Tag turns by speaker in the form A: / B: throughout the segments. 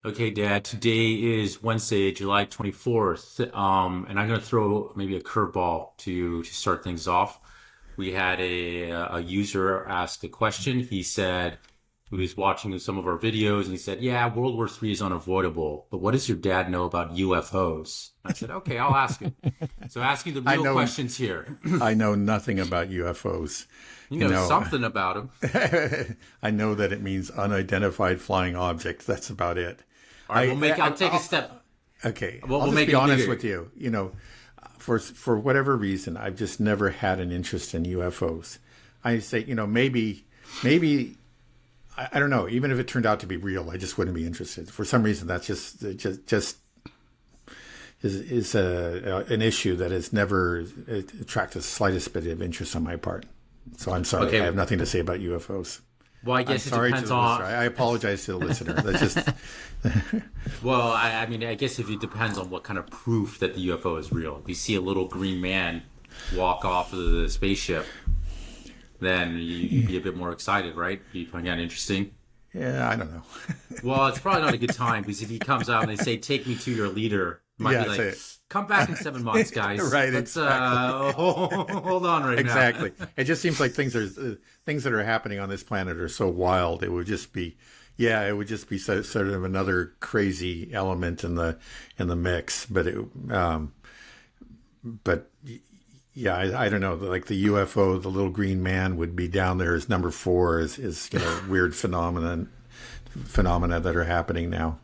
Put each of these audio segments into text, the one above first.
A: Okay, Dad, today is Wednesday, July 24th. And I'm going to throw maybe a curveball to start things off. We had a user ask a question. He said he was watching some of our videos and he said, "Yeah, World War III is unavoidable, but what does your dad know about UFOs?" I said, "Okay, I'll ask him." So asking the
B: I
A: real
B: know
A: questions here.
B: I know nothing about UFOs.
A: You
B: You
A: know
B: know,
A: something about them.
B: I know that it means unidentified flying objects. That's about it.
A: All right, I'll take a
B: I'll,
A: step.
B: okay,
A: We'll,
B: I'll
A: we'll
B: just
A: make
B: be
A: it
B: honest
A: bigger.
B: with you. For whatever reason, I've just never had an interest in UFOs. I say, maybe I don't know. Even if it turned out to be real, I just wouldn't be interested. For some reason, that's just is an issue that has never attracted the slightest bit of interest on my part. So I'm sorry. I
A: Okay.
B: have nothing to say about UFOs.
A: Well, I
B: I'm
A: guess it
B: sorry to
A: depends
B: the listener.
A: on.
B: I apologize to the listener. That's just
A: Well, I mean, I guess if it depends on what kind of proof that the UFO is real. If you see a little green man walk off of the spaceship, then you'd be a bit more excited, right? You'd find that interesting.
B: yeah. I don't know.
A: Well, it's probably not a good time because if he comes out and they say, "Take me to your leader," it might
B: Yeah,
A: be
B: say
A: like,
B: it.
A: "Come back in 7 months, guys.
B: Right,
A: Let's
B: exactly.
A: hold on right now."
B: Exactly. It just seems like things that are happening on this planet are so wild. It would just be sort of another crazy element in the mix. But yeah, I don't know. Like the UFO, the little green man would be down there as number four is weird phenomena that are happening now.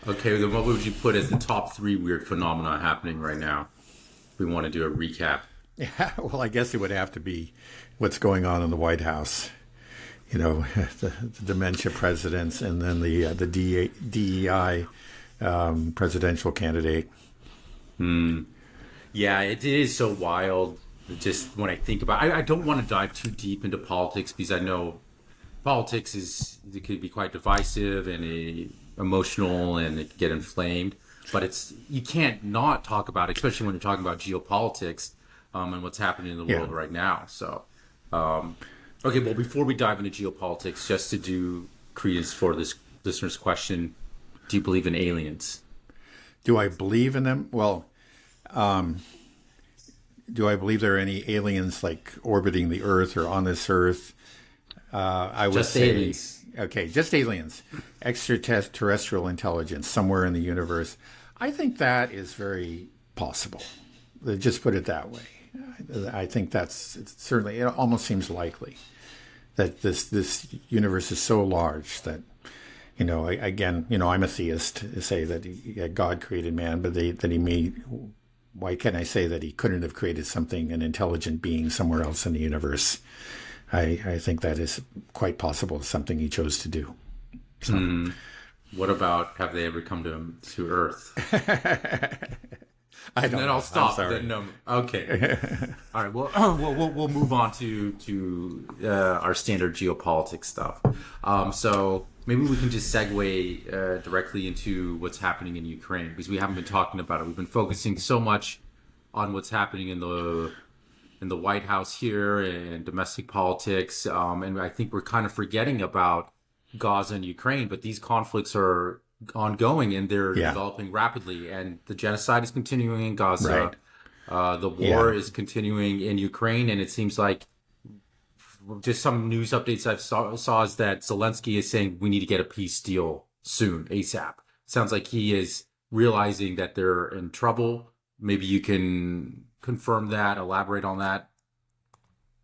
A: Okay, then what would you put as the top three weird phenomena happening right now? If we want to do a recap.
B: Yeah, well, I guess it would have to be what's going on in the White House. The dementia presidents, and then the DEI presidential candidate.
A: Yeah, it is so wild. Just when I think about, I don't want to dive too deep into politics because I know politics it could be quite divisive and emotional, and it can get inflamed. But you can't not talk about it, especially when you're talking about geopolitics and what's happening in the
B: Yeah.
A: world right now. So, okay, well, before we dive into geopolitics, just to do credence for this listener's question, do you believe in aliens?
B: Do I believe in them? Well, do I believe there are any aliens like orbiting the Earth or on this Earth? I would
A: Just
B: say,
A: aliens.
B: okay, just aliens, extraterrestrial intelligence somewhere in the universe. I think that is very possible. Just put it that way. I think it almost seems likely that this universe is so large that, I'm a theist to say that God created man, but that he made. Why can't I say that he couldn't have created an intelligent being somewhere else in the universe? I think that is quite possible, something he chose to do. So,
A: What about have they ever come to Earth?
B: I
A: And
B: don't
A: then
B: know.
A: I'll stop.
B: I'm sorry.
A: Then, okay. All right. Well, we'll move on to our standard geopolitics stuff. So maybe we can just segue directly into what's happening in Ukraine because we haven't been talking about it. We've been focusing so much on what's happening in the White House here and domestic politics, and I think we're kind of forgetting about Gaza and Ukraine. But these conflicts are ongoing and they're
B: Yeah.
A: developing rapidly, and the genocide is continuing in Gaza.
B: Right.
A: The war
B: Yeah.
A: is continuing in Ukraine, and it seems like just some news updates saw is that Zelensky is saying we need to get a peace deal soon, ASAP. Sounds like he is realizing that they're in trouble. Maybe you can confirm that, elaborate on that.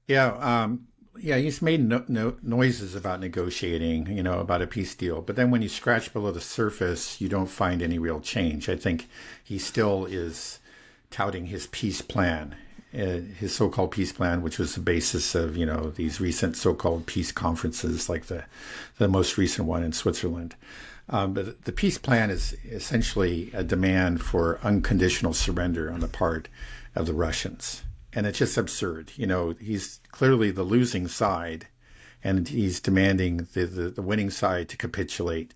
B: Yeah, he's made noises about negotiating, about a peace deal. But then when you scratch below the surface, you don't find any real change. I think he still is touting his peace plan, his so-called peace plan, which was the basis of, these recent so-called peace conferences, like the most recent one in Switzerland. But the peace plan is essentially a demand for unconditional surrender on the part of the Russians. And it's just absurd. He's clearly the losing side, and he's demanding the winning side to capitulate,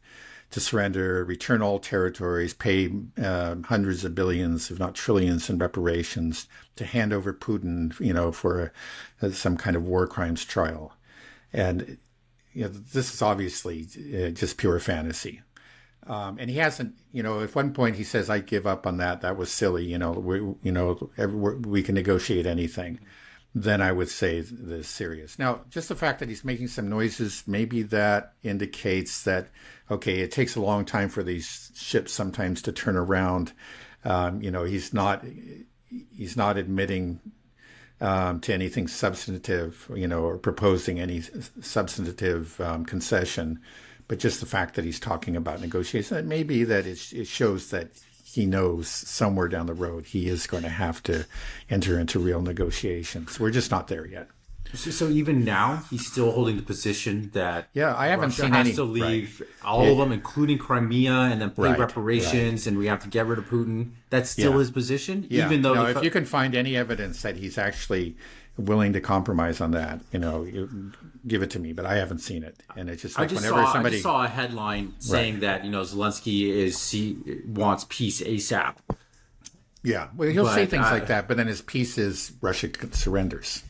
B: to surrender, return all territories, pay hundreds of billions, if not trillions, in reparations, to hand over Putin, for some kind of war crimes trial. And this is obviously just pure fantasy. And he hasn't, at one point he says, I give up on that. That was silly. We can negotiate anything. Then I would say this is serious. Now, just the fact that he's making some noises, maybe that indicates that, okay, it takes a long time for these ships sometimes to turn around. He's not admitting to anything substantive, or proposing any substantive concession, but just the fact that he's talking about negotiations. It may be that it shows that he knows somewhere down the road he is going to have to enter into real negotiations. We're just not there yet.
A: So even now, he's still holding the position that
B: I haven't
A: Russia
B: seen
A: has
B: any
A: to leave all of them, including Crimea, and then pay reparations, and we have to get rid of Putin. That's still his position, even though
B: if you can find any evidence that he's actually willing to compromise on that, you give it to me. But I haven't seen it, and it's just like
A: I just saw a headline saying that Zelensky wants peace ASAP.
B: Yeah, well, he'll say things like that, but then his peace is Russia surrenders.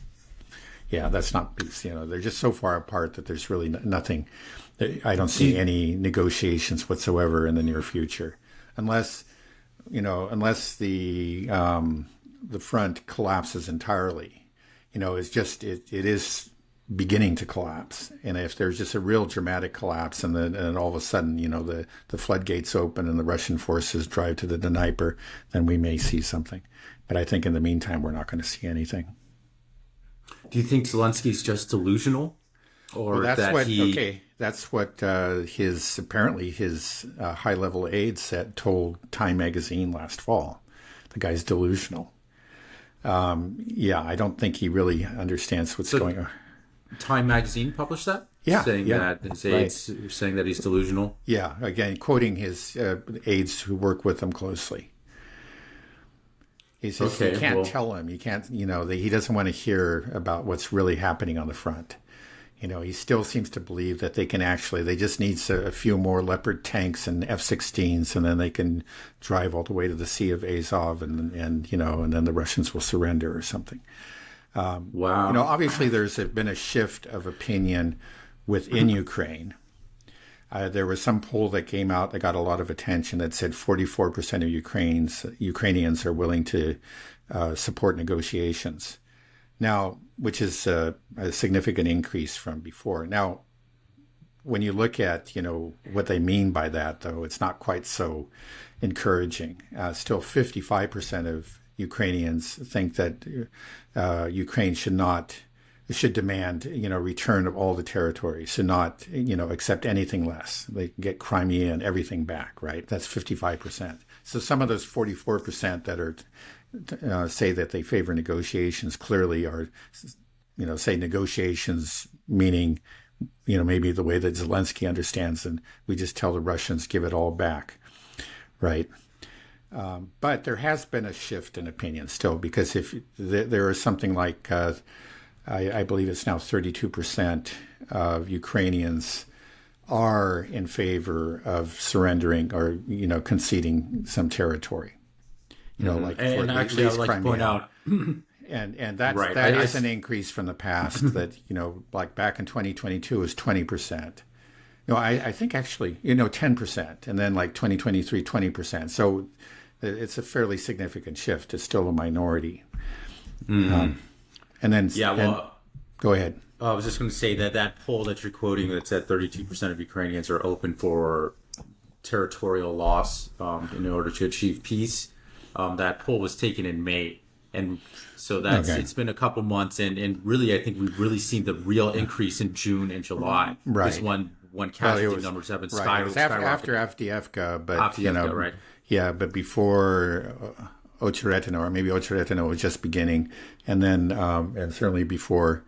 B: Yeah, that's not peace. They're just so far apart that there's really nothing. I don't see any negotiations whatsoever in the near future, unless the front collapses entirely. It is beginning to collapse, and if there's just a real dramatic collapse, and then all of a sudden, the floodgates open and the Russian forces drive to the Dnieper, then we may see something. But I think in the meantime, we're not going to see anything.
A: Do you think Zelensky's just delusional, or
B: that's what his high-level aides told Time magazine last fall. The guy's delusional. I don't think he really understands what's going on.
A: Time magazine published that? That his aides saying that he's delusional?
B: Yeah, again, quoting his aides who work with him closely. He says you can't tell him. You can't, he doesn't want to hear about what's really happening on the front. He still seems to believe that they just need a few more Leopard tanks and F-16s, and then they can drive all the way to the Sea of Azov, and then the Russians will surrender or something.
A: Wow.
B: Obviously there's been a shift of opinion within Ukraine. There was some poll that came out that got a lot of attention that said 44% of Ukrainians are willing to support negotiations. Now, which is a significant increase from before. Now, when you look at, what they mean by that, though, it's not quite so encouraging. Still 55% of Ukrainians think that Ukraine should demand, return of all the territory, should not, accept anything less. They get Crimea and everything back, right? That's 55%. So some of those 44% that are say that they favor negotiations clearly are, say negotiations meaning, maybe the way that Zelensky understands, and we just tell the Russians, give it all back, right? But there has been a shift in opinion still, because if there is something like, I believe it's now 32% of Ukrainians are in favor of surrendering or, conceding some territory.
A: And actually, I'd like to point out,
B: and that is an increase from the past. That like back in 2022 was 20%. I think actually 10%, and then like 2023 20%. So it's a fairly significant shift. It's still a minority. And then go ahead.
A: I was just going to say that poll that you're quoting that said 32% of Ukrainians are open for territorial loss in order to achieve peace. That poll was taken in May, and so it's been a couple months, and really I think we've really seen the real increase in June and July.
B: Right.
A: This one casualty numbers have been skyrocketing.
B: After Avdiivka, but
A: Avdiivka, right?
B: Yeah, but before Ocheretino, or maybe Ocheretino was just beginning, and then and certainly before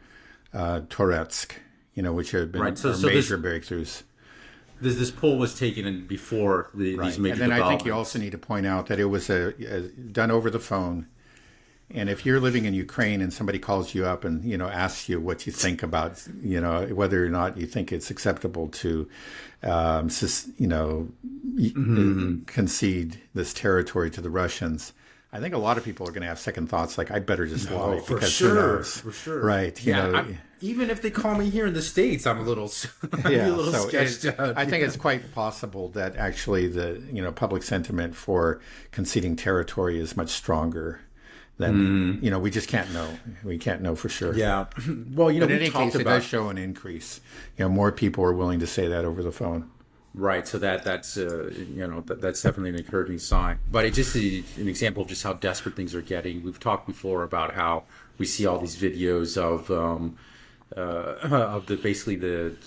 B: Toretsk, which had been major breakthroughs.
A: This poll was taken in before these major developments.
B: And then I think you also need to point out that it was done over the phone. And if you're living in Ukraine and somebody calls you up and asks you what you think about whether or not you think it's acceptable to concede this territory to the Russians, I think a lot of people are going to have second thoughts, like I better just lie
A: for
B: because
A: sure,
B: who knows?
A: for sure,
B: right?
A: Even if they call me here in the States, I'm a little, sketched out.
B: I think it's quite possible that actually the public sentiment for conceding territory is much stronger than we just can't know. We can't know for sure.
A: Yeah. Well,
B: but in any case, it does show an increase. More people are willing to say that over the phone.
A: Right, so that's that's definitely an encouraging sign. But it's just an example of just how desperate things are getting. We've talked before about how we see all these videos of the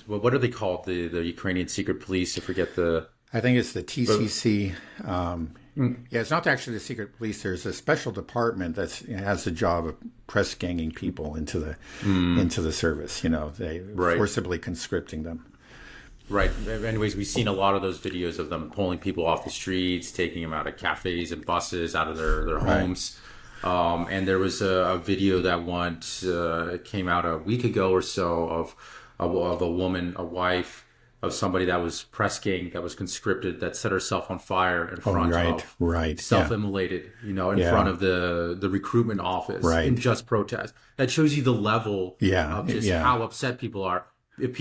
A: what are they called, the Ukrainian secret police? I forget the.
B: I think it's the TCC. Yeah, it's not actually the secret police. There's a special department that has the job of press ganging people into the service. They forcibly conscripting them.
A: Right. Anyways, we've seen a lot of those videos of them pulling people off the streets, taking them out of cafes and buses, out of their homes. And there was a video that once came out a week ago or so of a woman, a wife of somebody that was press gang, that was conscripted, that set herself on fire in front of self-immolated, in front of the recruitment office in just protest. That shows you the level of just how upset people are. If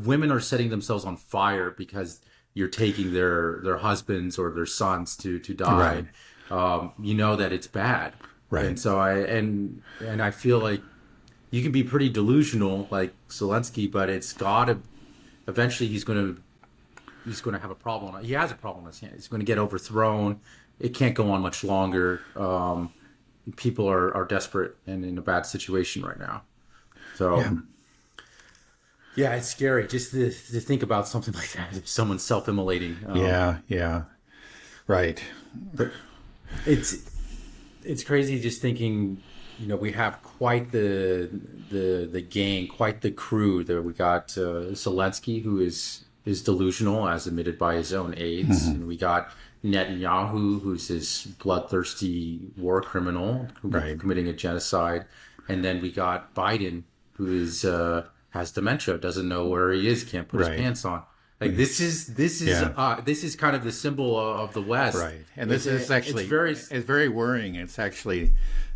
A: women are setting themselves on fire because you're taking their husbands or their sons to die, that it's bad. Right. And so I feel like you can be pretty delusional like Zelensky, but it's gotta eventually he's gonna have a problem. He has a problem in his hand. He's gonna get overthrown. It can't go on much longer. People are desperate and in a bad situation right now. So yeah, it's scary just to think about something like that. If someone's self-immolating.
B: Right.
A: But it's crazy just thinking. We have quite the gang, quite the crew. There we got Zelensky, who is delusional, as admitted by his own aides, and we got Netanyahu, who's this bloodthirsty war criminal committing a genocide, and then we got Biden, who is has dementia, doesn't know where he is, can't put his pants on. Like this is kind of the symbol of the West,
B: right? And this is actually it's very worrying. It's actually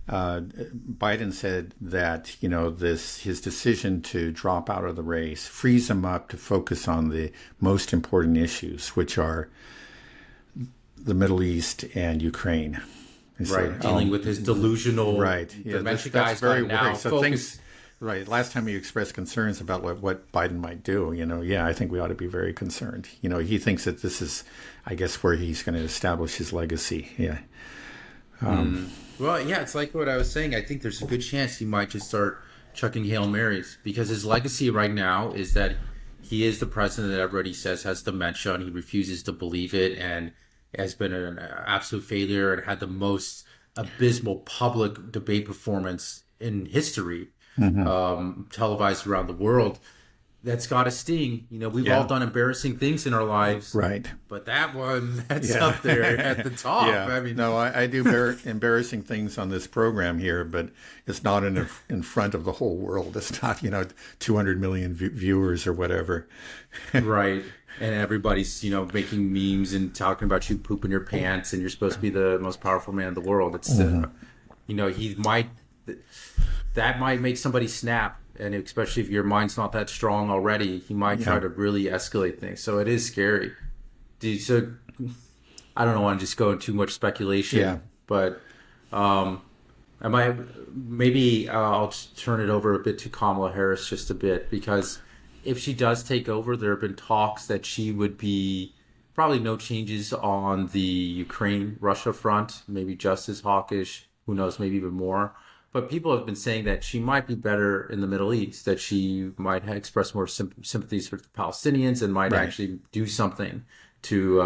B: Biden said that his decision to drop out of the race frees him up to focus on the most important issues, which are the Middle East and Ukraine.
A: Dealing with his delusional dementia guys very now.
B: So last time you expressed concerns about what Biden might do, I think we ought to be very concerned. He thinks that this is, I guess, where he's going to establish his legacy. Yeah.
A: Well, yeah, it's like what I was saying. I think there's a good chance he might just start chucking Hail Marys, because his legacy right now is that he is the president that everybody says has dementia, and he refuses to believe it, and has been an absolute failure and had the most abysmal public debate performance in history, televised around the world. That's got to sting. We've all done embarrassing things in our lives. Right. But that one, that's up there at the top.
B: Yeah. I mean, no, I do embarrassing things on this program here, but it's not in front of the whole world. It's not, 200 million viewers or whatever.
A: Right. And everybody's, making memes and talking about you pooping your pants and you're supposed to be the most powerful man in the world. It's, that might make somebody snap. And especially if your mind's not that strong already, he might try to really escalate things. So it is scary. So I don't want to just go into too much speculation, but I'll turn it over a bit to Kamala Harris just a bit, because if she does take over, there have been talks that she would be probably no changes on the Ukraine-Russia front, maybe just as hawkish, who knows, maybe even more. But people have been saying that she might be better in the Middle East, that she might express more sympathies for the Palestinians and might actually do something to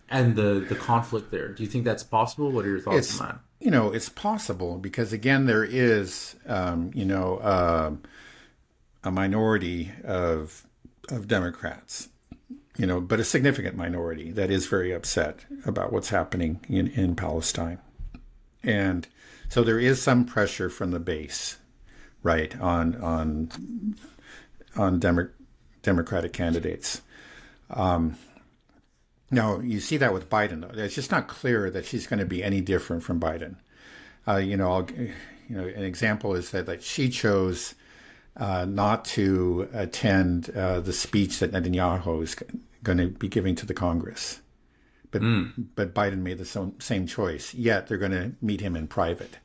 A: end the conflict there. Do you think that's possible? What are your thoughts on that?
B: It's possible because, again, there is, a minority of Democrats, but a significant minority that is very upset about what's happening in Palestine. And so there is some pressure from the base, right, on Democratic candidates. No, you see that with Biden, though. It's just not clear that she's going to be any different from Biden. An example is that she chose not to attend the speech that Netanyahu is going to be giving to the Congress. But Biden made the same choice. Yet they're going to meet him in private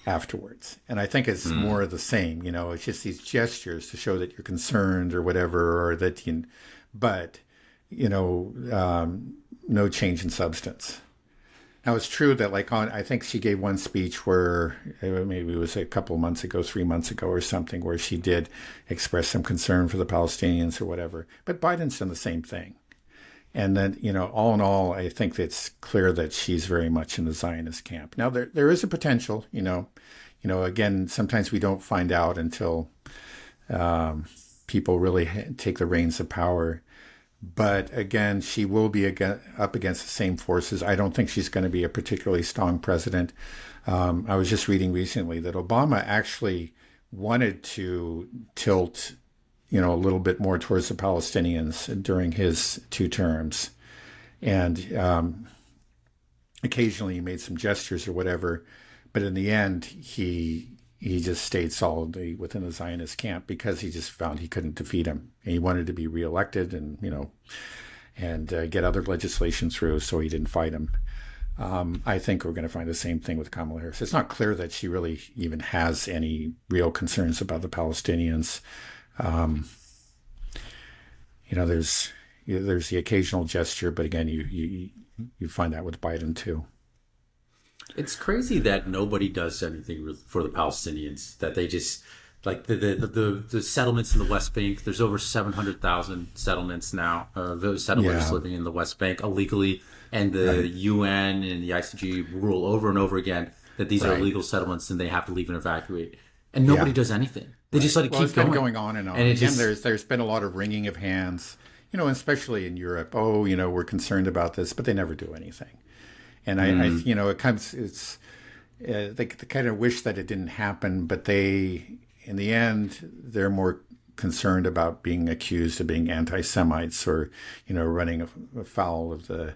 B: afterwards. And I think it's more of the same. It's just these gestures to show that you're concerned or whatever, or that no change in substance. Now, it's true that I think she gave one speech where maybe it was a couple of months ago, 3 months ago or something, where she did express some concern for the Palestinians or whatever. But Biden's done the same thing. And then, all in all, I think it's clear that she's very much in the Zionist camp. Now, there is a potential, again, sometimes we don't find out until people really take the reins of power. But again, she will be up against the same forces. I don't think she's going to be a particularly strong president. I was just reading recently that Obama actually wanted to tilt a little bit more towards the Palestinians during his 2 terms. And occasionally he made some gestures or whatever. But in the end, he just stayed solidly within the Zionist camp because he just found he couldn't defeat him. And he wanted to be reelected and get other legislation through, so he didn't fight him. I think we're going to find the same thing with Kamala Harris. It's not clear that she really even has any real concerns about the Palestinians. There's the occasional gesture, but again, you find that with Biden too.
A: It's crazy that nobody does anything for the Palestinians. That they just the settlements in the West Bank. There's over 700,000 settlements now. Those settlers living in the West Bank illegally, and the UN and the ICG rule over and over again that these are illegal settlements and they have to leave and evacuate. And nobody does anything. They just let it keep going.
B: It's been going on and on. And again, there's been a lot of wringing of hands, especially in Europe. Oh, we're concerned about this, but they never do anything. And they kind of wish that it didn't happen, but in the end, they're more concerned about being accused of being anti-Semites or, running afoul of the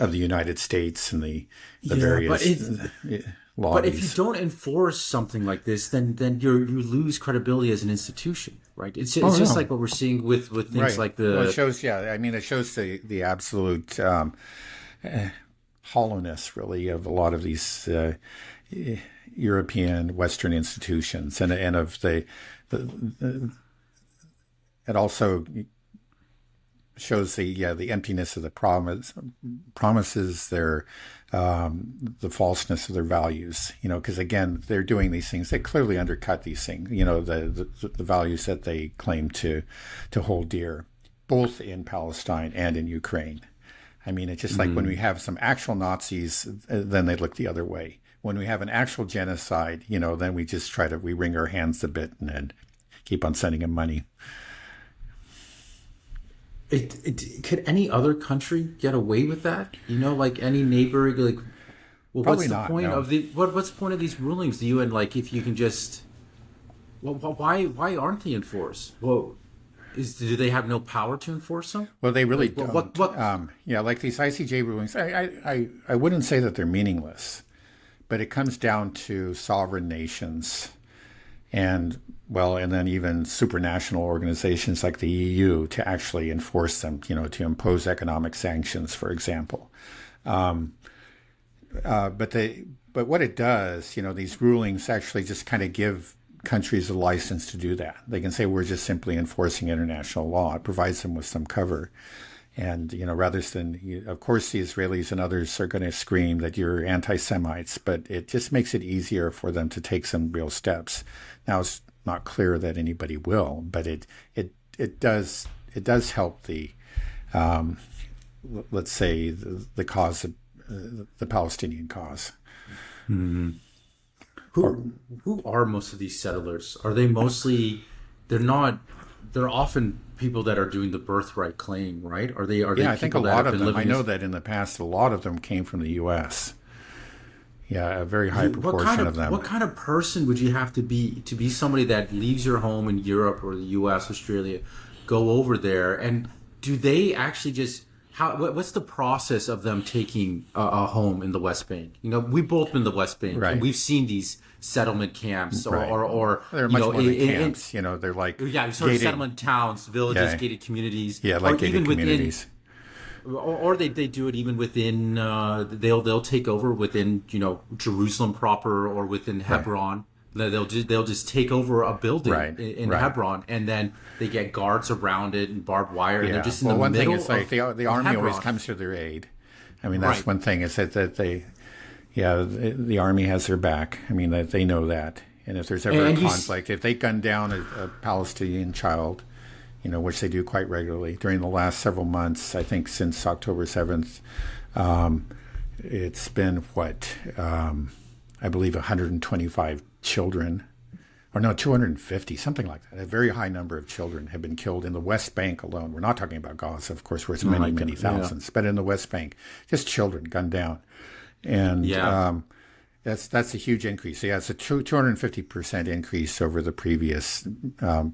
B: United States and the various laws.
A: But if you don't enforce something like this, then you lose credibility as an institution, right? It's just like what we're seeing with things like the.
B: Well, it shows, it shows the absolute hollowness, really, of a lot of these European Western institutions, and of it also shows the emptiness of the promises, the falseness of their values, because again, they're doing these things. They clearly undercut these things, the values that they claim to hold dear, both in Palestine and in Ukraine. I mean, it's just like when we have some actual Nazis, then they look the other way. When we have an actual genocide, then we just we wring our hands a bit and then keep on sending them money.
A: Could any other country get away with that? Like any neighbor, what's the point of what's the point of these rulings? The UN, if you can just, why aren't they enforced? Well, do they have no power to enforce them?
B: Well, they really don't. Like these ICJ rulings, I wouldn't say that they're meaningless, but it comes down to sovereign nations and then even supranational organizations like the EU to actually enforce them, to impose economic sanctions, for example. But what it does, these rulings actually just kind of give countries a license to do that. They can say we're just simply enforcing international law. It provides them with some cover. And, rather than, of course, the Israelis and others are going to scream that you're anti-Semites, but it just makes it easier for them to take some real steps. Now, it's not clear that anybody will, but it does help the, let's say, the cause of the Palestinian cause.
A: Mm-hmm. Who are most of these settlers? Are they mostly? They're often people that are doing the birthright claim, right? Are they?
B: I think a lot of them. I know that in the past, a lot of them came from the U.S. Yeah, a very high proportion of them.
A: What kind of person would you have to be somebody that leaves your home in Europe or the U.S., Australia, go over there, and do they actually just what's the process of them taking a home in the West Bank? We've both been in the West Bank,
B: right.
A: and we've seen these settlement camps, or
B: they're much more than camps. They're like
A: sort of settlement towns, villages, gated communities,
B: like gated communities.
A: Or they do it even within. They'll take over within Jerusalem proper or within Hebron. Right. They'll just take over a building in Hebron, and then they get guards around it and barbed wire, and they're just in the middle.
B: One thing is like the army
A: Hebron.
B: always comes to their aid. I mean, that's one thing is that the army has their back. I mean, they know that, and if there's ever a conflict, if they gun down a Palestinian child, which they do quite regularly during the last several months, I think since October 7th, it's been I believe 125 children, or no, 250, something like that. A very high number of children have been killed in the West Bank alone. We're not talking about Gaza, of course, where it's many thousands, but in the West Bank, just children gunned down. And that's a huge increase. Yeah, it's a 250% increase over the previous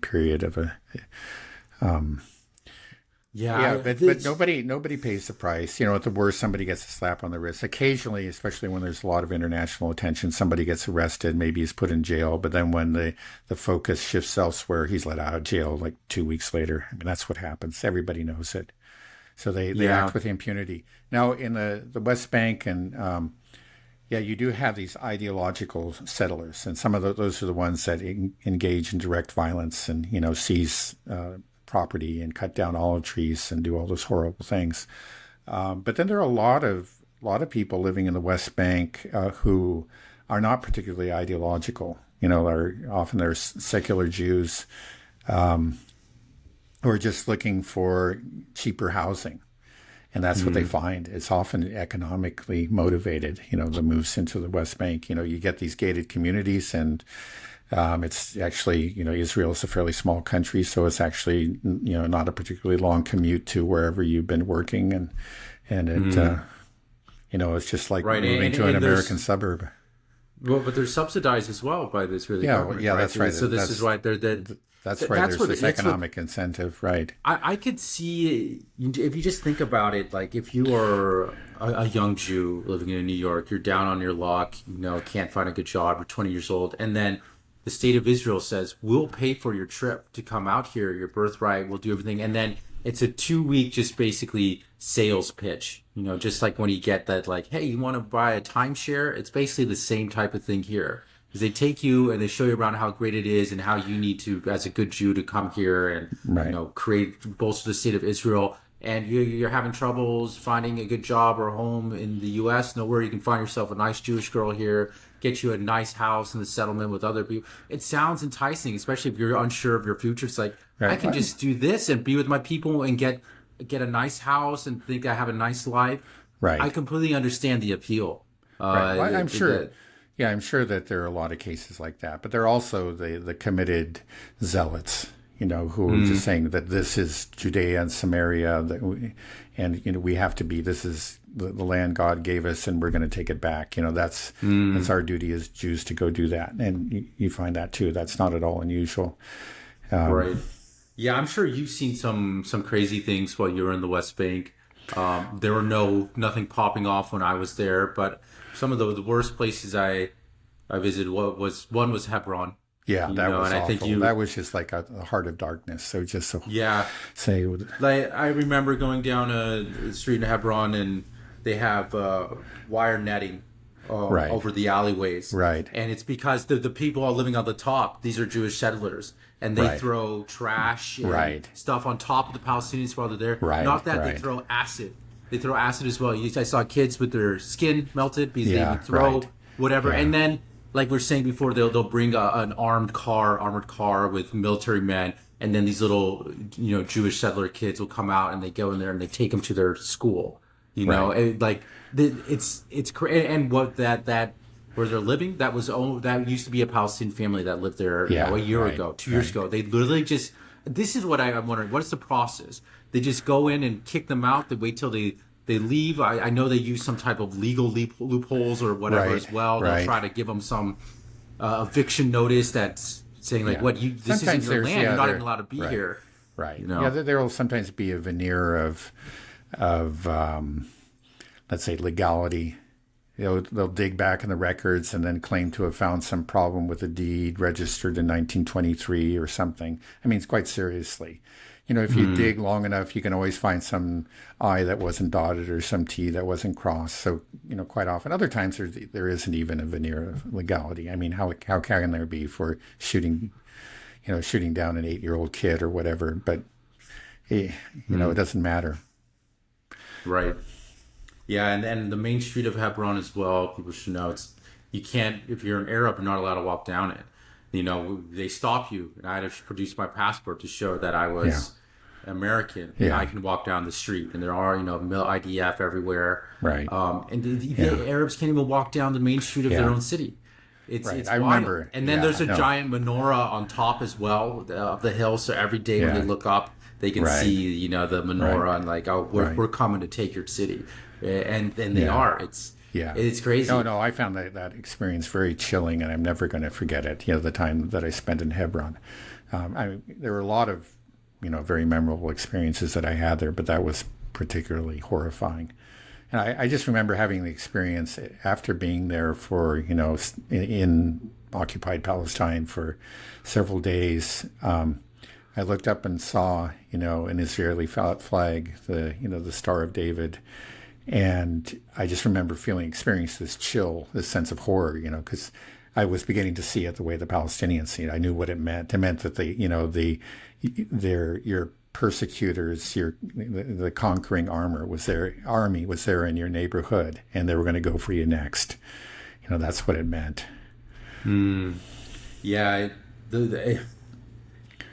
B: period of a... but nobody pays the price. At the worst, somebody gets a slap on the wrist. Occasionally, especially when there's a lot of international attention, somebody gets arrested, maybe he's put in jail. But then when the focus shifts elsewhere, he's let out of jail like 2 weeks later. I mean, that's what happens. Everybody knows it. So they act with impunity. Now, in the West Bank and you do have these ideological settlers, and some of those are the ones that engage in direct violence and seize property and cut down olive trees and do all those horrible things. But then there are a lot of people living in the West Bank who are not particularly ideological. They're secular Jews who are just looking for cheaper housing. And that's what they find. It's often economically motivated, the moves into the West Bank. You get these gated communities, and it's actually, Israel is a fairly small country, so it's actually, not a particularly long commute to wherever you've been working. And it, it's just like moving to an American suburb.
A: Well, but they're subsidized as well by the Israeli government.
B: Yeah, that's right.
A: So this is why
B: that's right. There's this economic incentive, right?
A: I could see, if you just think about it, like if you are a young Jew living in New York, you're down on your luck, can't find a good job, you're 20 years old, and then the state of Israel says, we'll pay for your trip to come out here, your birthright, we'll do everything. And then it's a 2-week just basically sales pitch, just like when you get that, like, hey, you want to buy a timeshare? It's basically the same type of thing here. Because they take you and they show you around how great it is and how you need to, as a good Jew, to come here and bolster the state of Israel. And you're having troubles finding a good job or a home in the U.S. Nowhere you can find yourself a nice Jewish girl here, get you a nice house in the settlement with other people. It sounds enticing, especially if you're unsure of your future. It's like, I can just do this and be with my people and get a nice house and think I have a nice life.
B: Right.
A: I completely understand the appeal.
B: I'm sure. Yeah, I'm sure that there are a lot of cases like that, but there are also the committed zealots, who are just saying that this is Judea and Samaria, we have to be. This is the land God gave us, and we're going to take it back. That's our duty as Jews to go do that, and you find that too. That's not at all unusual.
A: Right. Yeah, I'm sure you've seen some crazy things while you were in the West Bank. There were nothing popping off when I was there, but some of the worst places I visited was Hebron.
B: Yeah, that was awful. I think that was just like a heart of darkness. So just so
A: like I remember going down a street in Hebron, and they have wire netting over the alleyways.
B: Right.
A: And it's because the people are living on the top. These are Jewish settlers. And they throw trash and stuff on top of the Palestinians while they're there. Right. Not that they throw acid. They throw acid as well. I saw kids with their skin melted because they would throw whatever. Yeah. And then, like we were saying before, they'll bring an armored car with military men. And then these little, Jewish settler kids will come out and they go in there and they take them to their school. And like it's crazy. And what that where they're living, that used to be a Palestinian family that lived there a year ago, 2 years ago. They literally this is what I'm wondering. What is the process? They just go in and kick them out. They wait till they leave. I know they use some type of legal loopholes or whatever as well. They'll try to give them some eviction notice that's saying like, this isn't your land. You're not even allowed to be here.
B: Right.
A: You know?
B: Yeah, there will sometimes be a veneer of let's say, legality. They'll dig back in the records and then claim to have found some problem with a deed registered in 1923 or something. I mean, it's quite seriously. If you dig long enough, you can always find some I that wasn't dotted or some T that wasn't crossed. So, quite often. Other times there isn't even a veneer of legality. I mean, how can there be for shooting down an 8-year-old kid or whatever? But, it doesn't matter.
A: Right. Yeah, and the main street of Hebron as well, people should know, you can't, if you're an Arab, you're not allowed to walk down it. They stop you, and I had to produce my passport to show that I was American, and I can walk down the street, and there are, IDF everywhere.
B: Right.
A: And the Arabs can't even walk down the main street of their own city. It's
B: I remember.
A: And then there's a giant menorah on top as well of the hill, so every day when they look up, they can see, the menorah and like, oh, we're coming to take your city. And they are. It's crazy.
B: No, I found that experience very chilling, and I'm never going to forget it. The time that I spent in Hebron. There were a lot of, very memorable experiences that I had there, but that was particularly horrifying. And I just remember having the experience after being there for, in occupied Palestine for several days. I looked up and saw, an Israeli flag, the Star of David. And I just remember experiencing this chill, this sense of horror, because I was beginning to see it the way the Palestinians see it. I knew what it meant. It meant that your persecutors, the conquering army was there in your neighborhood, and they were going to go for you next. That's what it meant.
A: Yeah,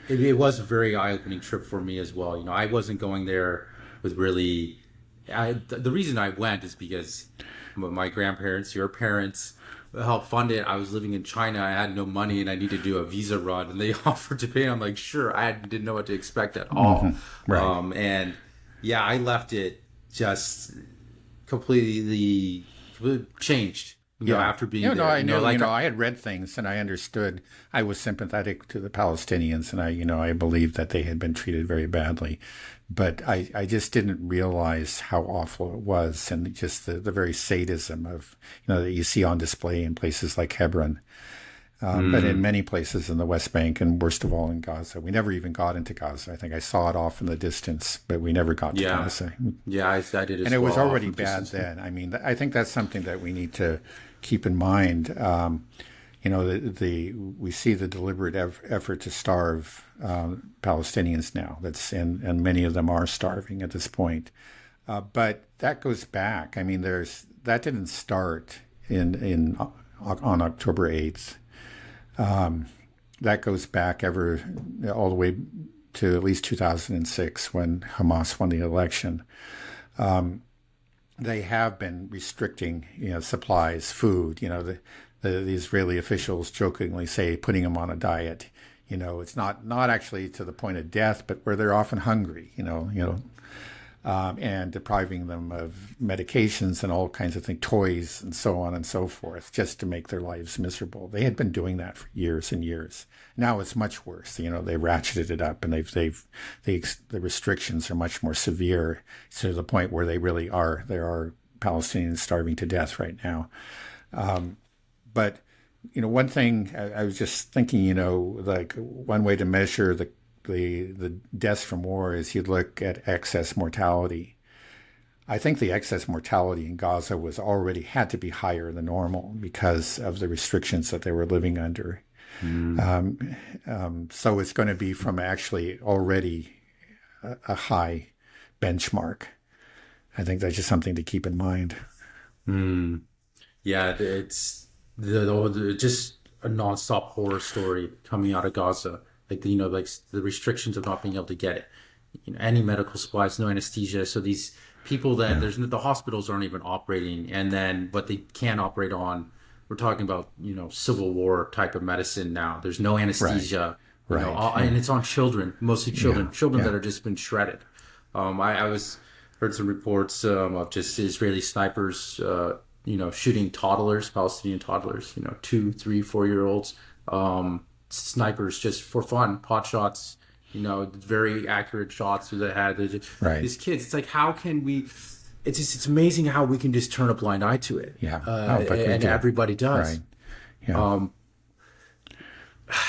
A: it was a very eye-opening trip for me as well. I wasn't going there with really. The reason I went is because my grandparents, your parents, helped fund it. I was living in China. I had no money and I needed to do a visa run, and they offered to pay. I'm like, sure. I didn't know what to expect at all. Right. And I left it just completely changed. After being there.
B: I knew. I had read things and I understood. I was sympathetic to the Palestinians, and I believed that they had been treated very badly. But I just didn't realize how awful it was, and just the very sadism of, that you see on display in places like Hebron. But in many places in the West Bank, and worst of all in Gaza. We never even got into Gaza. I think I saw it off in the distance, but we never got to Gaza.
A: Yeah, I did as well.
B: And it was already bad then. I mean, I think that's something that we need to keep in mind. We see the deliberate effort to starve Palestinians now. And many of them are starving at this point. But that goes back. I mean, that didn't start on October 8th. That goes back all the way to at least 2006 when Hamas won the election. They have been restricting, supplies, food. The Israeli officials jokingly say putting them on a diet. It's not actually to the point of death, but where they're often hungry. And depriving them of medications and all kinds of things, toys and so on and so forth, just to make their lives miserable. They had been doing that for years and years. Now it's much worse. They ratcheted it up, and the restrictions are much more severe, to the point where there are Palestinians starving to death right now. But one thing I was just thinking, like one way to measure the deaths from war is you look at excess mortality. I think the excess mortality in Gaza had to be higher than normal because of the restrictions that they were living under. So it's going to be from actually already a high benchmark. I think that's just something to keep in mind.
A: Yeah, it's just a nonstop horror story coming out of Gaza. Like the restrictions of not being able to get it, any medical supplies, no anesthesia. So these people that the hospitals aren't even operating, and then what they can operate on, we're talking about Civil War type of medicine now. There's no anesthesia, and it's on children, mostly children that are just been shredded. I heard some reports of just Israeli snipers, shooting toddlers, Palestinian toddlers, 2, 3, 4-year-olds. Snipers just for fun, pot shots, very accurate shots that had
B: Right.
A: these kids. It's like, how can we? It's amazing how we can just turn a blind eye to it.
B: Yeah.
A: And everybody does.
B: Right. Yeah.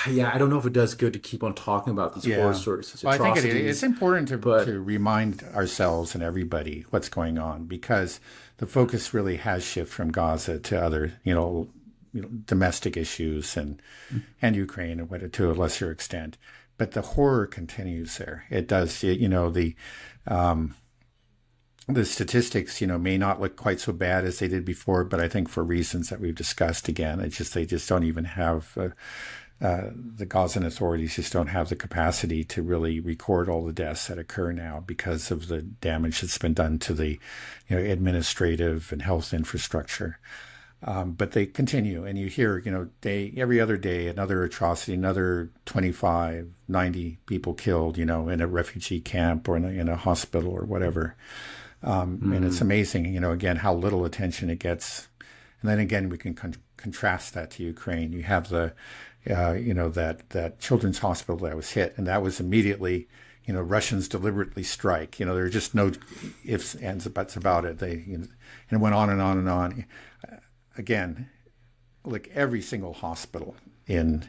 A: Yeah, I don't know if it does good to keep on talking about these horror stories.
B: Well, I think it's important to remind ourselves and everybody what's going on, because the focus really has shifted from Gaza to other, domestic issues and Ukraine and to a lesser extent. But the horror continues there. It does. The statistics, may not look quite so bad as they did before, but I think for reasons that we've discussed again, they just don't even have. The Gazan authorities just don't have the capacity to really record all the deaths that occur now because of the damage that's been done to the administrative and health infrastructure. But they continue, and you hear, every other day, another atrocity, another 25, 90 people killed, in a refugee camp or in a hospital or whatever. And it's amazing, again, how little attention it gets. And then again, we can contrast that to Ukraine. You have the that children's hospital that was hit, and that was immediately, Russians deliberately strike. There are just no ifs, ands, buts about it. And it went on and on and on. Again, like every single hospital in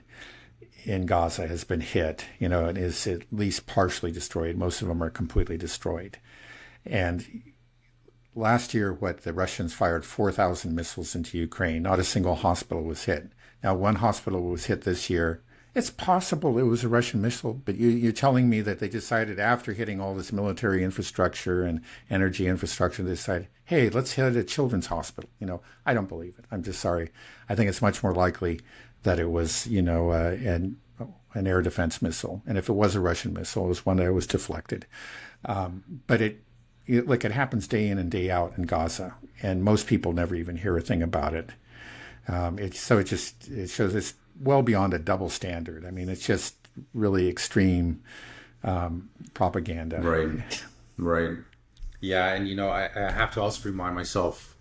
B: Gaza has been hit, and is at least partially destroyed. Most of them are completely destroyed. And last year, the Russians fired 4,000 missiles into Ukraine. Not a single hospital was hit. Now, one hospital was hit this year. It's possible it was a Russian missile, but you're telling me that they decided after hitting all this military infrastructure and energy infrastructure, they decided, hey, let's hit a children's hospital. I don't believe it. I'm just sorry. I think it's much more likely that it was, an air defense missile. And if it was a Russian missile, it was one that was deflected. But it happens day in and day out in Gaza, and most people never even hear a thing about it. It shows it's well beyond a double standard. I mean, it's just really extreme propaganda.
A: Right. Yeah, and I have to also remind myself,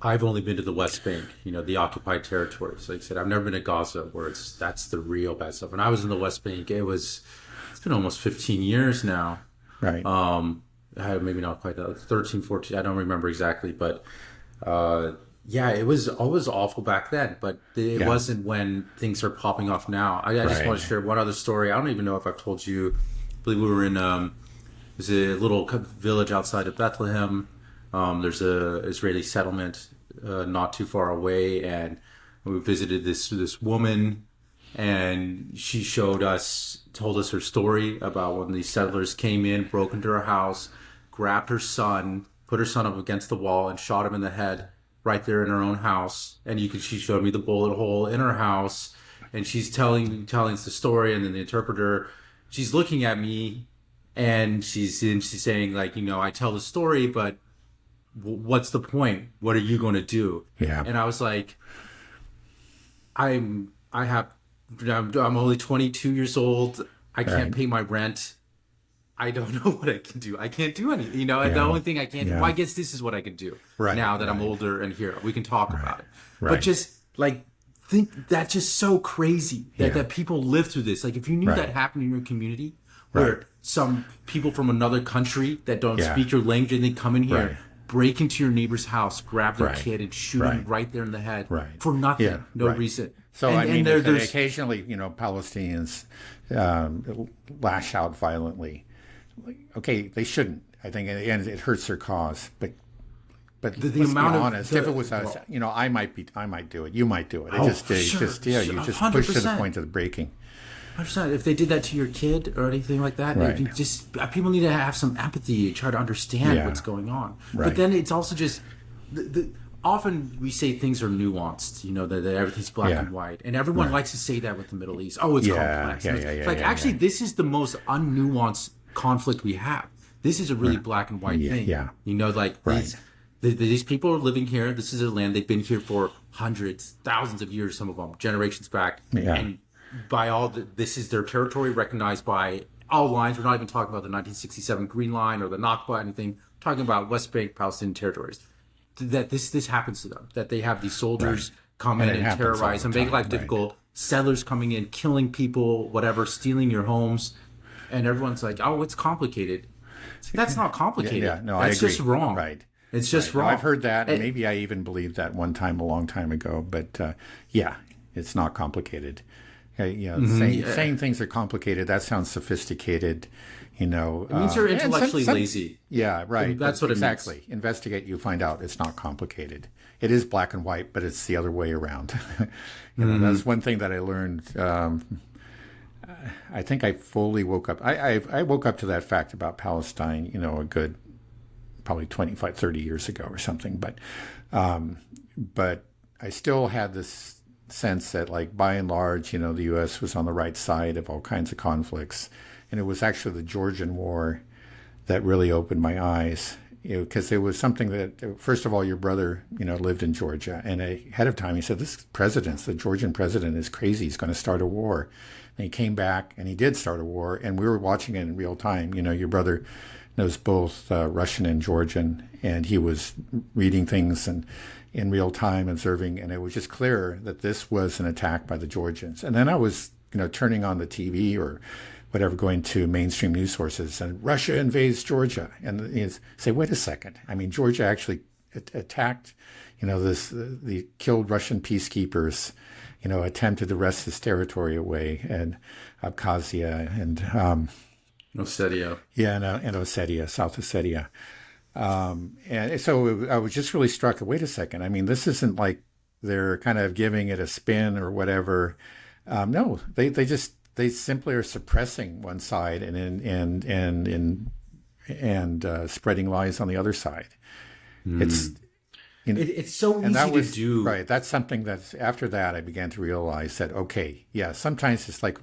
A: I've only been to the West Bank, the occupied territories. Like I said, I've never been to Gaza, where that's the real bad stuff. When I was in the West Bank, it's been almost 15 years now.
B: Right.
A: Maybe not quite that, 13, 14, I don't remember exactly, but yeah, it was always awful back then, but it wasn't when things are popping off now. I just want to share one other story. I don't even know if I've told you. I believe we were in there's a little village outside of Bethlehem. There's a Israeli settlement not too far away, and we visited this woman, and she told us her story about when these settlers came in, broke into her house, grabbed her son, put her son up against the wall, and shot him in the head right there in her own house. And she showed me the bullet hole in her house, and she's telling us the story, and then the interpreter, she's looking at me, and she's saying, like, I tell the story, but what's the point? What are you going to do?
B: Yeah.
A: And I was like, I'm only 22 years old. I can't pay my rent. I don't know what I can do. I can't do anything. The only thing I can do, well, I guess this is what I can do now that I'm older and here. We can talk about it. Right. But just think that's just so crazy that people live through this. Like, if you knew that happened in your community, where some people from another country that don't speak your language, and they come in here, break into your neighbor's house, grab their kid, and shoot him right there in the head for nothing, no reason.
B: So there's occasionally, Palestinians lash out violently. Okay, they shouldn't. I think in the end it hurts their cause. But the let's amount be honest. If it was us, I might do it. You might do it. You just push to the point of the breaking.
A: 100%. If they did that to your kid or anything like that, people need to have some empathy, try to understand what's going on. But then it's also just often we say things are nuanced, that everything's black and white, and everyone likes to say that with the Middle East. Oh, it's complex. Actually, this is the most unnuanced conflict we have. This is a really black and white thing. These people are living here. This is their land. They've been here for hundreds, thousands of years, some of them, generations back. And by this is their territory, recognized by all lines. We're not even talking about the 1967 Green Line or the Nakba, anything. We're talking about West Bank Palestinian territories. That this happens to them. That they have these soldiers come in and terrorize and make life difficult. Settlers coming in, killing people, whatever, stealing your homes. and everyone's like, "Oh, it's complicated." It's like, that's not complicated.
B: Yeah, no,
A: that's
B: I agree.
A: just wrong.
B: Right.
A: It's just
B: Right.
A: wrong.
B: No, I've heard that, and maybe I even believed that one time a long time ago. But yeah, it's not complicated. Saying things are complicated, that sounds sophisticated.
A: It means you're intellectually lazy.
B: Yeah, right.
A: That's what
B: exactly.
A: it means.
B: Investigate, you find out it's not complicated. It is black and white, but it's the other way around. That's one thing that I learned. I think I fully woke up. I woke up to that fact about Palestine, a good probably 25, 30 years ago or something. But I still had this sense that, like, by and large, the U.S. was on the right side of all kinds of conflicts. And it was actually the Georgian War that really opened my eyes, because it was something that, first of all, your brother, lived in Georgia. And ahead of time, he said, the Georgian president is crazy. He's going to start a war. And he came back and he did start a war. And we were watching it in real time. Your brother knows both Russian and Georgian. And he was reading things and in real time, observing. And it was just clear that this was an attack by the Georgians. And then I was, turning on the TV or whatever, going to mainstream news sources, and Russia invades Georgia. And you say, wait a second. I mean, Georgia actually attacked, they killed Russian peacekeepers, attempted to wrest this territory away, and Abkhazia and
A: Ossetia.
B: Yeah, and Ossetia, South Ossetia. And so I was just really struck. Wait a second. I mean, this isn't like they're kind of giving it a spin or whatever. No, they simply are suppressing one side and spreading lies on the other side.
A: It's so easy to do.
B: Right. That's something that's, after that, I began to realize that, okay, yeah, sometimes it's like,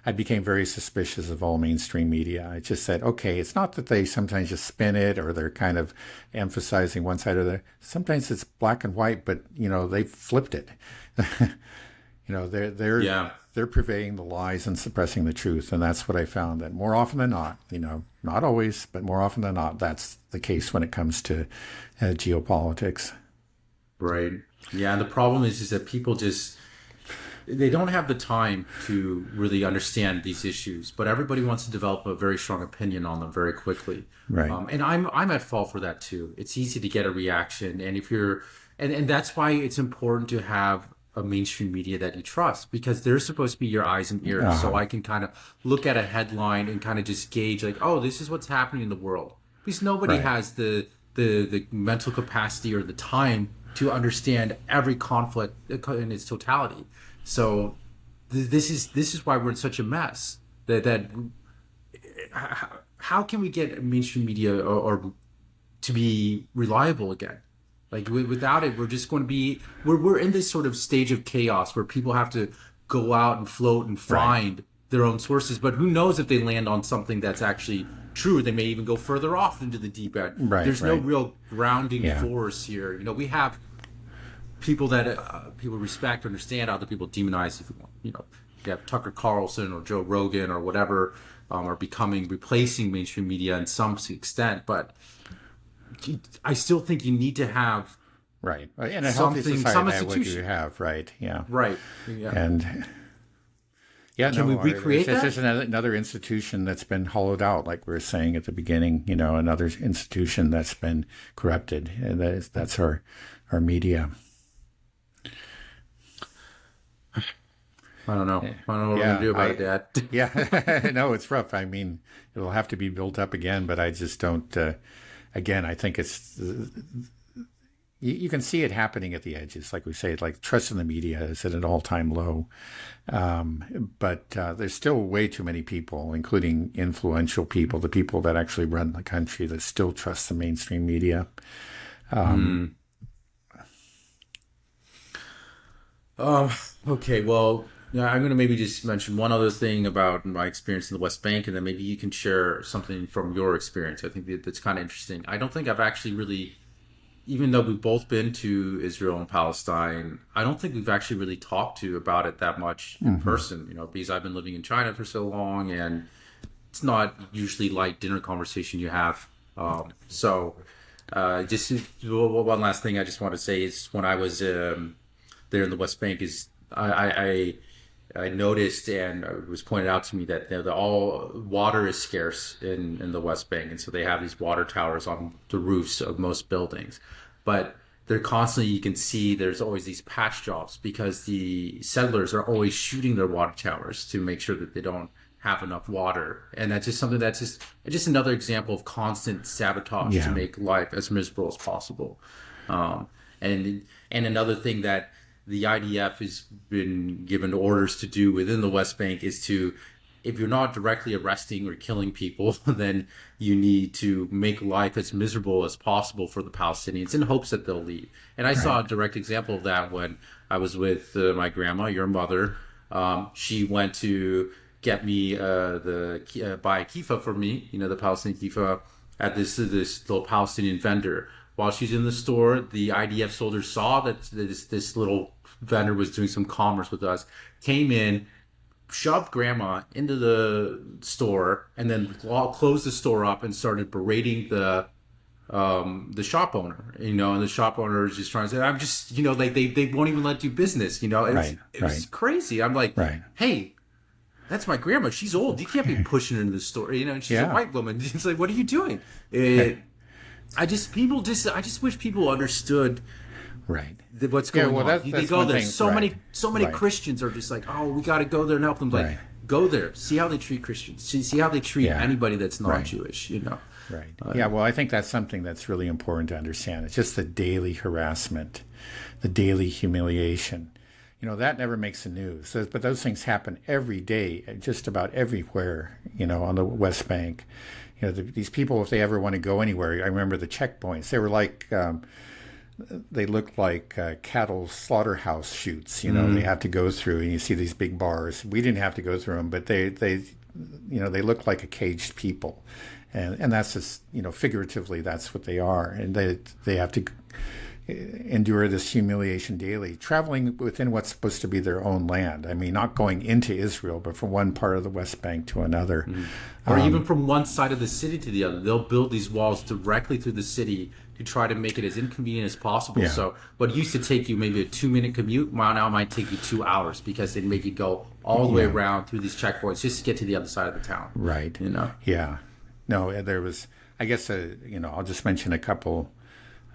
B: I became very suspicious of all mainstream media. I just said, okay, it's not that they sometimes just spin it or they're kind of emphasizing one side or the other. Sometimes it's black and white, but, they flipped it. They're purveying the lies and suppressing the truth. And that's what I found, that more often than not, not always, but more often than not, that's the case when it comes to geopolitics.
A: Right. Yeah. And the problem is that people they don't have the time to really understand these issues, but everybody wants to develop a very strong opinion on them very quickly.
B: Right.
A: And I'm at fault for that too. It's easy to get a reaction. And if you're, and that's why it's important to have a mainstream media that you trust, because they're supposed to be your eyes and ears. So I can kind of look at a headline and kind of just gauge, like, oh, this is what's happening in the world. Because nobody has the mental capacity or the time to understand every conflict in its totality. So this is why we're in such a mess. That how can we get mainstream media or to be reliable again? Like, without it, we're just going to be, we're in this sort of stage of chaos where people have to go out and float and find their own sources. But who knows if they land on something that's actually true? They may even go further off into the deep end. There's no real grounding force here. We have people that people respect, understand, other people demonize. If you want, you have Tucker Carlson or Joe Rogan or whatever are replacing mainstream media in some extent, but I still think you need to have
B: in a healthy society, what you have, right? Yeah,
A: right. Yeah.
B: And can we recreate that? It's just another institution that's been hollowed out, like we were saying at the beginning. Another institution that's been corrupted, and that's our media.
A: I don't know. I don't know what we're gonna do about that.
B: Yeah, no, it's rough. I mean, it'll have to be built up again, but I just don't. Again, I think it's, you can see it happening at the edges. Like we say, like, trust in the media is at an all-time low. But there's still way too many people, including influential people, the people that actually run the country, that still trust the mainstream media.
A: Okay, well, I'm going to maybe just mention one other thing about my experience in the West Bank, and then maybe you can share something from your experience. I think that's kind of interesting. I don't think I've actually really, even though we've both been to Israel and Palestine, I don't think we've actually really talked about it that much in person, because I've been living in China for so long, and it's not usually like dinner conversation you have. Just one last thing I just want to say is, when I was there in the West Bank, is I I noticed, and it was pointed out to me that all water is scarce in the West Bank, and so they have these water towers on the roofs of most buildings. But they're constantly, you can see there's always these patch jobs because the settlers are always shooting their water towers to make sure that they don't have enough water. And that's just something that's just another example of constant sabotage to make life as miserable as possible. And another thing that the IDF has been given orders to do within the West Bank is to, if you're not directly arresting or killing people, then you need to make life as miserable as possible for the Palestinians in hopes that they'll leave. And I saw a direct example of that when I was with my grandma, your mother. She went to get me buy a kifa for me, the Palestinian kifa, at this little Palestinian vendor. While she's in the store, the IDF soldiers saw that this little vendor was doing some commerce with us, came in, shoved grandma into the store, and then closed the store up and started berating the shop owner, and the shop owner is just trying to say, I'm just, they won't even let you business, it was crazy. I'm like, hey, that's my grandma. She's old. You can't be pushing her into the store, and she's a white woman. It's like, what are you doing? I just wish people understood what's going on. They go there. So many Christians are just like, oh, we got to go there and help them. Like, go there. See how they treat Christians. See how they treat anybody that's non-Jewish.
B: Well, I think that's something that's really important to understand. It's just the daily harassment, the daily humiliation. That never makes the news. But those things happen every day, just about everywhere, on the West Bank. These people, if they ever want to go anywhere, I remember the checkpoints. They were like, they looked like cattle slaughterhouse chutes. They have to go through, and you see these big bars. We didn't have to go through them, but they look like a caged people, and that's just, figuratively, that's what they are, and they have to endure this humiliation daily, traveling within what's supposed to be their own land. I mean, not going into Israel, but from one part of the West Bank to another.
A: Or even from one side of the city to the other. They'll build these walls directly through the city to try to make it as inconvenient as possible. So what used to take you maybe a 2-minute commute, now might take you 2 hours because they make you go all the way around through these checkpoints just to get to the other side of the town.
B: Right. Yeah. No, there was, I guess, I'll just mention a couple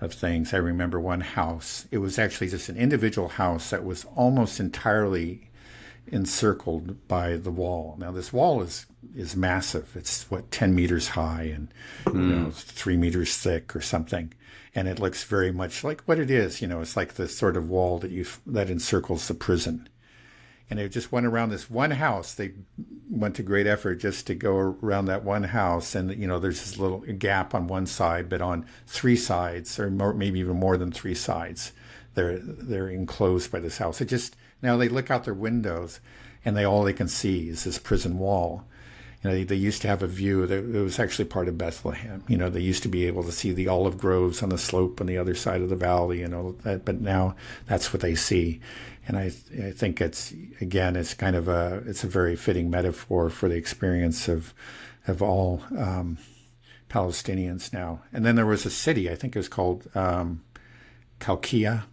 B: of things. I remember one house. It was actually just an individual house that was almost entirely encircled by the wall. Now, this wall is massive. It's 10 meters high and 3 meters thick or something. And it looks very much like what it is. It's like the sort of wall that encircles the prison. And they just went around this one house. They went to great effort just to go around that one house. And, there's this little gap on one side, but on 3 sides, or maybe even more than 3 sides, they're enclosed by this house. Now they look out their windows, and all they can see is this prison wall. They used to have a view that it was actually part of Bethlehem. They used to be able to see the olive groves on the slope on the other side of the valley, but now that's what they see. And I think it's kind of it's a very fitting metaphor for the experience of all Palestinians now. And then there was a city, I think it was called Kalkia.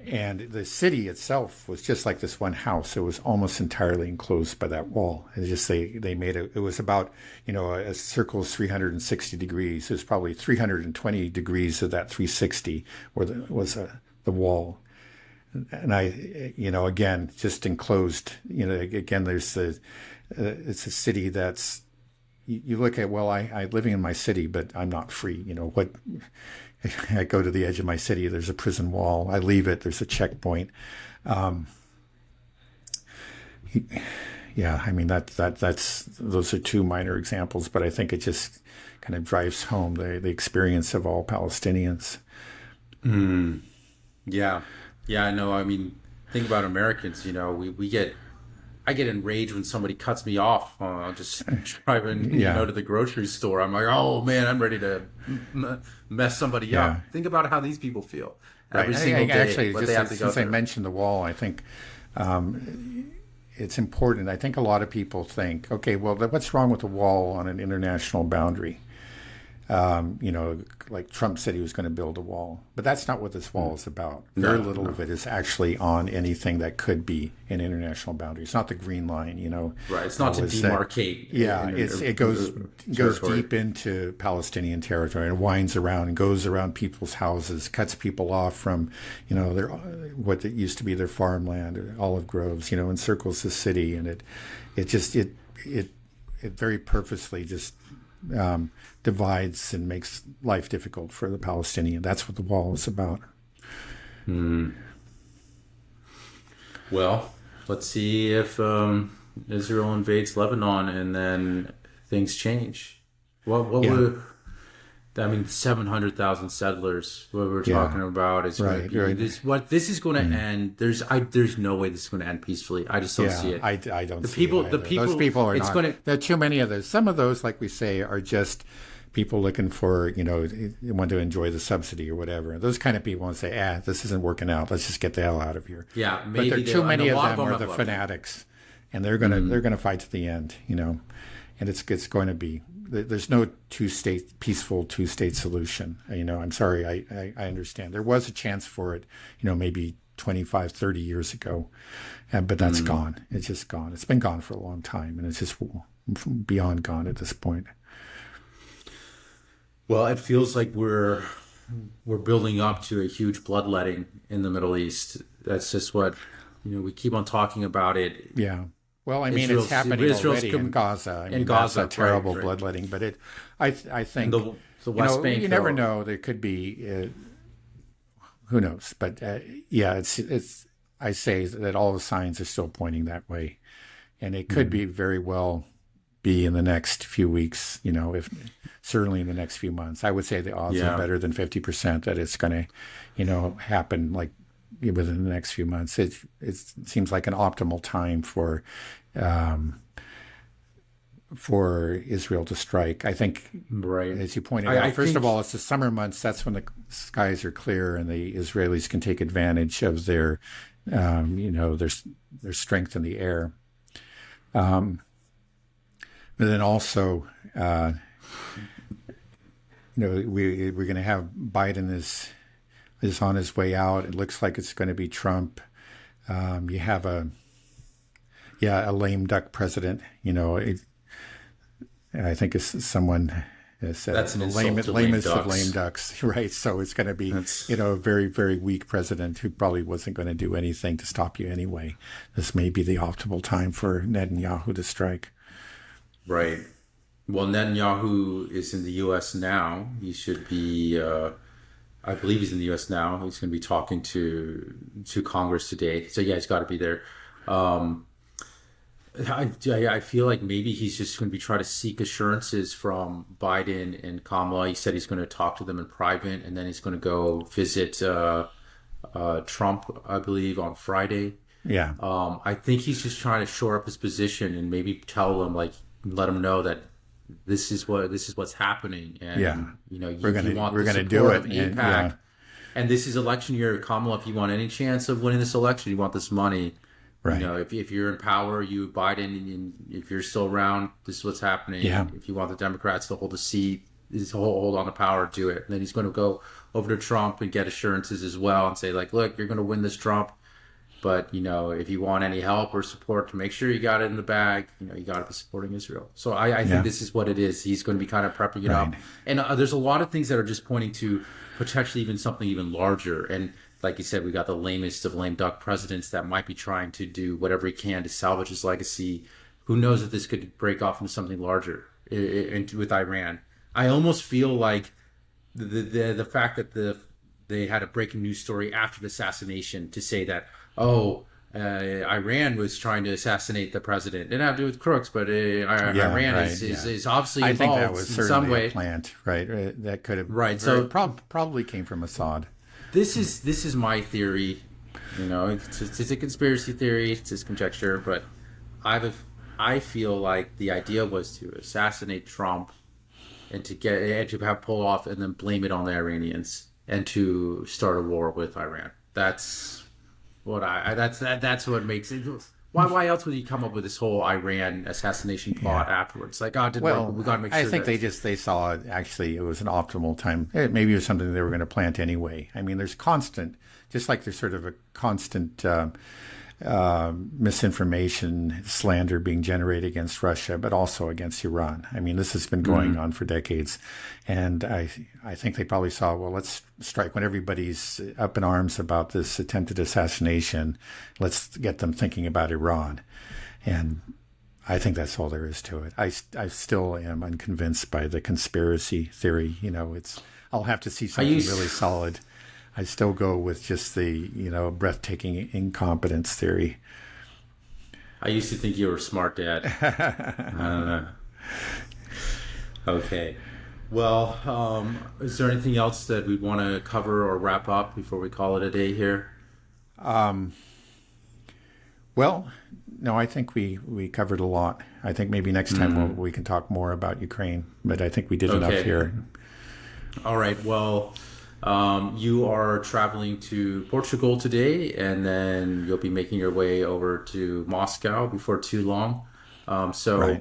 B: And the city itself was just like this one house. It was almost entirely enclosed by that wall. It's just they made it. It was about, a circle is 360 degrees. It was probably 320 degrees of that 360 was the wall. And again, just enclosed. Again, there's it's a city that's. You look at, I living in my city, but I'm not free. What? I go to the edge of my city. There's a prison wall. I leave it. There's a checkpoint. That's those are 2 minor examples, but I think it just kind of drives home the experience of all Palestinians.
A: Yeah, no, I mean, think about Americans. I get enraged when somebody cuts me off. Just driving, to the grocery store. I'm like, oh man, I'm ready to mess somebody up. Think about how these people feel every single day. Actually,
B: since I mentioned the wall, I think it's important. I think a lot of people think, okay, well, what's wrong with the wall on an international boundary? Like Trump said he was going to build a wall. But that's not what this wall is about. Very little of it is actually on anything that could be an international boundary. It's not the green line,
A: Right. It's not to demarcate.
B: It goes deep into Palestinian territory and winds around and goes around people's houses, cuts people off from, their what used to be their farmland, olive groves, encircles the city, and it very purposely just divides and makes life difficult for the Palestinian. That's what the wall is about.
A: Well, let's see if Israel invades Lebanon and then things change. Would 700,000 settlers. What we're talking about is
B: right.
A: This is going to end. There's no way this is going to end peacefully. I just don't see it.
B: I don't. Those people are not. There are too many of those. Some of those, like we say, are just people looking for want to enjoy the subsidy or whatever. Those kind of people want to say, this isn't working out. Let's just get the hell out of here.
A: Yeah,
B: maybe. But there are too many of them are the fanatics, and they're gonna fight to the end. And it's going to be. There's no peaceful two-state solution. I'm sorry. I understand. There was a chance for it, maybe 25, 30 years ago, but that's gone. It's just gone. It's been gone for a long time, and it's just beyond gone at this point.
A: Well, it feels like we're building up to a huge bloodletting in the Middle East. That's just what, we keep on talking about it.
B: Yeah. Well, it's happening already in Gaza. Gaza, terrible bloodletting. But I think
A: the West Bank.
B: You never know. There could be. Who knows? But it's. I say that all the signs are still pointing that way, and it could be very well be in the next few weeks. If certainly in the next few months. I would say the odds are better than 50% that it's going to, happen like within the next few months. It seems like an optimal time for Israel to strike. I think, as you pointed out, first of all, it's the summer months. That's when the skies are clear and the Israelis can take advantage of their strength in the air. But then also, we're going to have Biden is on his way out. It looks like it's going to be Trump. You have a lame duck president. I think it's someone said
A: that's
B: the lamest of lame ducks, right? So it's going to be a very, very weak president who probably wasn't going to do anything to stop you anyway. This may be the optimal time for Netanyahu to strike.
A: Right. Well, Netanyahu is in the U.S. now. He should be. I believe he's in the U.S. now. He's going to be talking to Congress today. So he's got to be there. I feel like maybe he's just going to be trying to seek assurances from Biden and Kamala. He said he's going to talk to them in private, and then he's going to go visit Trump, I believe, on Friday.
B: Yeah.
A: I think he's just trying to shore up his position and maybe tell them, let them know that this is what's happening, and we're going to do it. And this is election year, Kamala. If you want any chance of winning this election, you want this money.
B: Right.
A: If you're in power, you Biden, and if you're still around, this is what's happening.
B: Yeah.
A: If you want the Democrats to hold a seat, hold on to power, do it. And then he's going to go over to Trump and get assurances as well, and say look, you're going to win this, Trump. But if you want any help or support, to make sure you got it in the bag, you got to be supporting Israel. So I think this is what it is. He's going to be kind of prepping it up, and there's a lot of things that are just pointing to potentially even something even larger. And like you said, we got the lamest of lame duck presidents that might be trying to do whatever he can to salvage his legacy. Who knows if this could break off into something larger with Iran? I almost feel like the fact that they had a breaking news story after the assassination to say that Iran was trying to assassinate the president. It didn't have to do with crooks, but Iran is obviously involved.
B: I think that was
A: in some way.
B: A plant, right? That could have
A: So
B: probably came from Assad.
A: This is my theory. It's a conspiracy theory. It's just conjecture, but I feel like the idea was to assassinate Trump and to have pull off and then blame it on the Iranians and to start a war with Iran. That's what that's what makes it. Why else would he come up with this whole Iran assassination plot afterwards? Like, oh, it didn't work. We got to make sure.
B: I think they saw it. Actually, it was an optimal time. Maybe it was something they were going to plant anyway. I mean, there's constant, just like there's sort of a constant misinformation, slander being generated against Russia, but also against Iran. I mean, this has been going on for decades. And I think they probably saw, well, let's strike when everybody's up in arms about this attempted assassination. Let's get them thinking about Iran. And I think that's all there is to it. I still am unconvinced by the conspiracy theory. You know, I'll have to see something really solid. I still go with just the, breathtaking incompetence theory.
A: I used to think you were a smart dad. I don't know. Okay. Well, is there anything else that we'd want to cover or wrap up before we call it a day here?
B: Well, no, I think we covered a lot. I think maybe next time we can talk more about Ukraine, but I think we did enough here.
A: All right. Well, you are traveling to Portugal today, and then you'll be making your way over to Moscow before too long. Right.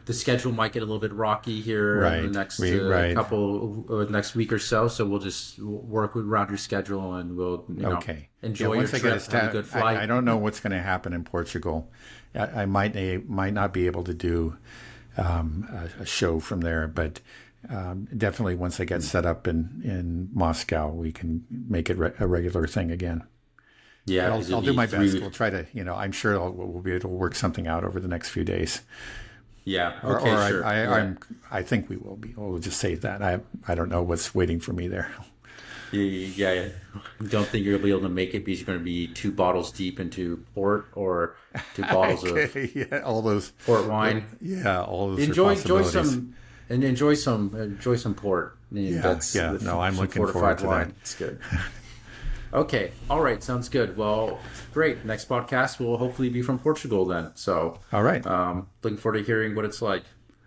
A: The schedule might get a little bit rocky here in the next next week or so. So we'll just work around your schedule, and we'll enjoy your trip. Have a good flight.
B: I don't know what's going to happen in Portugal. I might not be able to do a show from there, but definitely once I get set up in Moscow, we can make it a regular thing again.
A: Yeah,
B: I'll do my best. We'll try to. I'm sure we'll be able to work something out over the next few days.
A: Yeah.
B: Okay.
A: Sure.
B: I think we will be. We'll just say that. I don't know what's waiting for me there.
A: Yeah. Don't think you'll be able to make it because you're going to be 2 bottles deep into port or 2 bottles of
B: all those
A: port wine.
B: Yeah, all those.
A: Enjoy some port.
B: No, I'm looking forward to that.
A: It's good. Okay. All right. Sounds good. Well, great. Next podcast will hopefully be from Portugal then. So,
B: all right.
A: Looking forward to hearing what it's like.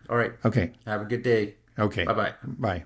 A: All right.
B: Okay.
A: Have a good day.
B: Okay.
A: Bye-bye.
B: Bye.